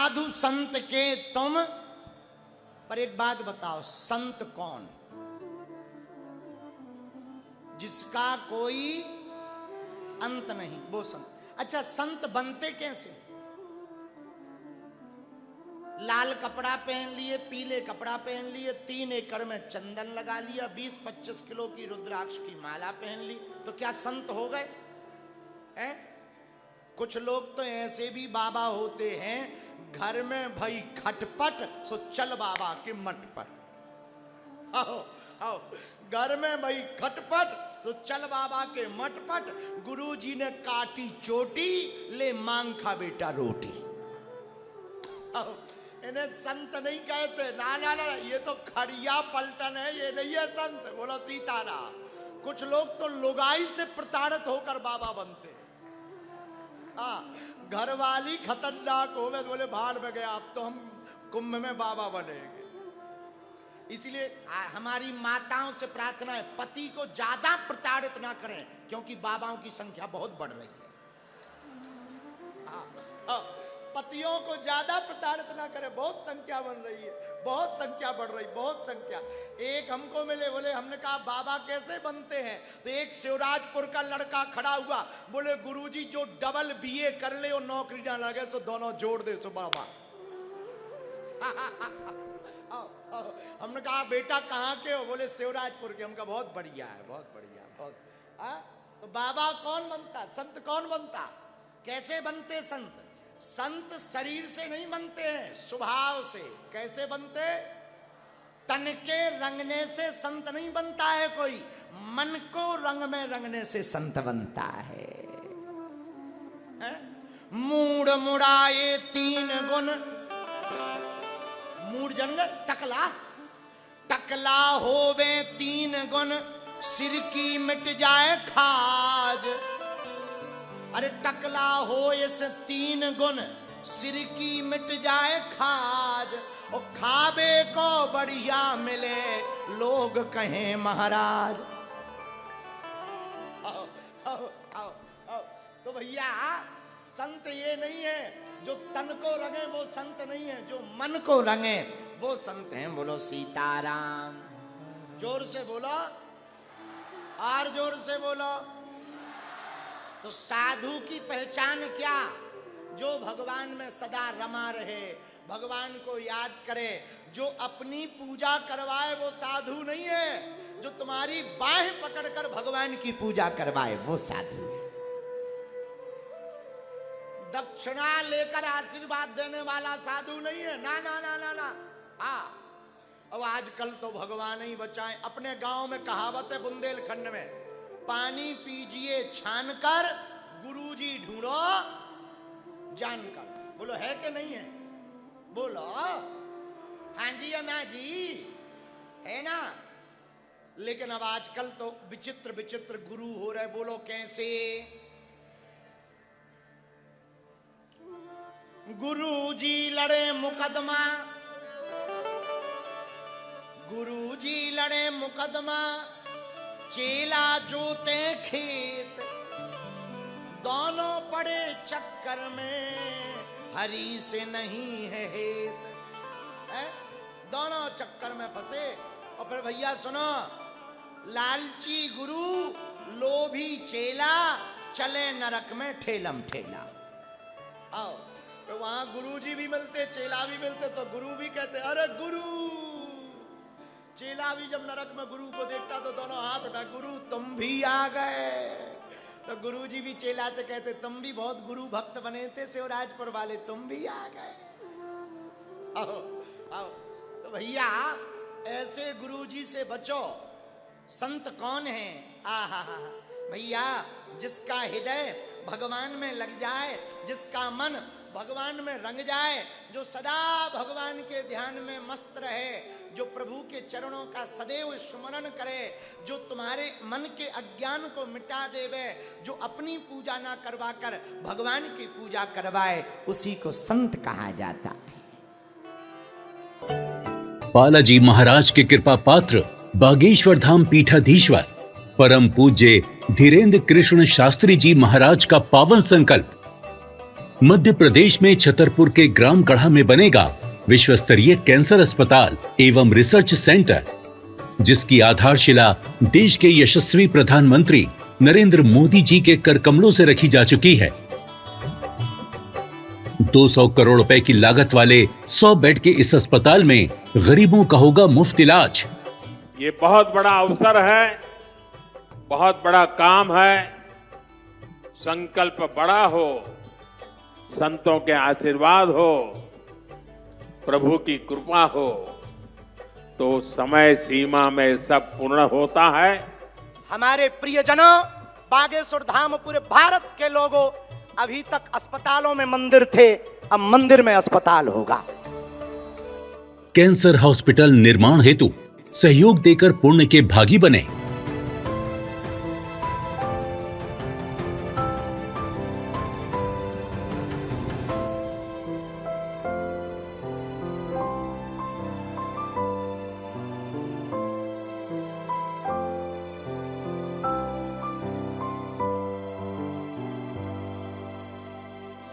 साधु संत के तुम, पर एक बात बताओ, संत कौन? जिसका कोई अंत नहीं, वो संत। अच्छा, संत बनते कैसे? लाल कपड़ा पहन लिए, पीले कपड़ा पहन लिए, 3 एकड़ में चंदन लगा लिया, 20-25 किलो की रुद्राक्ष की माला पहन ली, तो क्या संत हो गए? हैं? कुछ लोग तो ऐसे भी बाबा होते हैं, घर में भाई खटपट, सो चल बाबा के मठ पर। आओ आओ, घर में भाई खटपट, तो चल बाबा के मठ पर। गुरुजी ने काटी चोटी, ले मांग खा बेटा रोटी। आओ, इन्हें संत नहीं कहते, ना ना ना, ये तो खड़िया पलटन है, ये नहीं है संत। बोलो सीताराम। कुछ लोग तो लुगाई से प्रताड़ित होकर बाबा बनते। घर वाली खतरनाक हो गए, बोले भाड़ में गया, अब तो हम कुंभ में बाबा बनेंगे। इसलिए हमारी माताओं से प्रार्थना है, पति को ज्यादा प्रताड़ित ना करें, क्योंकि बाबाओं की संख्या बहुत बढ़ रही है। पतियों को ज्यादा प्रताड़ित ना करें, बहुत संख्या बन रही है, बहुत संख्या बढ़ रही, बहुत संख्या। एक हमको मिले, बोले, हमने कहा बाबा कैसे बनते हैं? तो एक शिवराजपुर का लड़का खड़ा हुआ, बोले गुरुजी जो डबल बीए कर ले और नौकरी ना लगे, सो दोनों जोड़ दे सो बाबा। हमने कहा बेटा कहाँ के हो? बोले शिवराजपुर के। हमका बहुत बढ़िया है, बहुत बढ़िया, बहुत। तो बाबा कौन बनता? संत कौन बनता? कैसे बनते संत? संत शरीर से नहीं बनते हैं, स्वभाव से। कैसे बनते? तन के रंगने से संत नहीं बनता है कोई, मन को रंग में रंगने से संत बनता है। मूड मुड़ाए 3 गुण, मूड जंग टकला, टकला होवे 3 गुण, सिर की मिट जाए खाज। अरे टकला हो इस 3 गुण, सिर की मिट जाए खाज, और खाबे को बढ़िया मिले, लोग कहें महाराज। आओ, आओ, आओ, आओ। तो भैया संत ये नहीं है जो तन को रंगे, वो संत नहीं है। जो मन को रंगे वो संत हैं। बोलो सीताराम। जोर से बोलो, और जोर से बोलो। तो साधु की पहचान क्या? जो भगवान में सदा रमा रहे, भगवान को याद करे। जो अपनी पूजा करवाए वो साधु नहीं है, जो तुम्हारी बाह पकड़कर भगवान की पूजा करवाए वो साधु है। दक्षिणा लेकर आशीर्वाद देने वाला साधु नहीं है, ना ना ना ना ना। अब आजकल तो भगवान ही बचाए। अपने गांव में कहावत है, बुंदेलखंड में, पानी पीजिए छानकर, गुरुजी ढूंढो जानकर। बोलो है कि नहीं है? बोलो हाँ जी या ना जी, है ना? लेकिन अब आजकल तो विचित्र विचित्र गुरु हो रहे। बोलो कैसे? गुरुजी लड़े मुकदमा, गुरुजी लड़े मुकदमा, चेला जोते खेत, दोनों पड़े चक्कर में, हरि से नहीं है हेत। दोनों चक्कर में फंसे। और फिर भैया सुनो, लालची गुरु, लोभी चेला, चले नरक में ठेलम ठेला। आओ, तो वहां गुरु जी भी मिलते, चेला भी मिलते, तो गुरु भी कहते अरे गुरु। चेला भी जब नरक में गुरु को देखता तो दोनों हाथ उठा, गुरु तुम भी आ गए। तो गुरु जी भी चेला से कहते तुम भी बहुत गुरु भक्त बने थे शिवराजपुर वाले, तुम भी आ गए। आओ आओ। तो भैया ऐसे गुरु जी से बचो। संत कौन है? आहा भैया, जिसका हृदय भगवान में लग जाए, जिसका मन भगवान में रंग जाए, जो सदा भगवान के ध्यान में मस्त रहे, जो प्रभु के चरणों का सदैव स्मरण करे, जो तुम्हारे मन के अज्ञान को मिटा देवे, जो अपनी पूजा ना करवा कर भगवान की पूजा करवाए, उसी को संत कहा जाता है। बालाजी महाराज के कृपा पात्र बागेश्वर धाम पीठाधीश्वर परम पूज्य धीरेन्द्र कृष्ण शास्त्री जी महाराज का पावन संकल्प मध्य प्रदेश में छतरपुर के ग्राम गढ़ा में बनेगा विश्व स्तरीय कैंसर अस्पताल एवं रिसर्च सेंटर, जिसकी आधारशिला देश के यशस्वी प्रधानमंत्री नरेंद्र मोदी जी के कर कमलों से रखी जा चुकी है। 200 करोड़ रुपए की लागत वाले 100 बेड के इस अस्पताल में गरीबों का होगा मुफ्त इलाज। ये बहुत बड़ा अवसर है, बहुत बड़ा काम है। संकल्प बड़ा हो, संतों के आशीर्वाद हो, प्रभु की कृपा हो, तो समय सीमा में सब पूर्ण होता है। हमारे प्रियजनों, बागेश्वर धाम पूरे भारत के लोगों, अभी तक अस्पतालों में मंदिर थे, अब मंदिर में अस्पताल होगा। कैंसर हॉस्पिटल निर्माण हेतु सहयोग देकर पुण्य के भागी बने।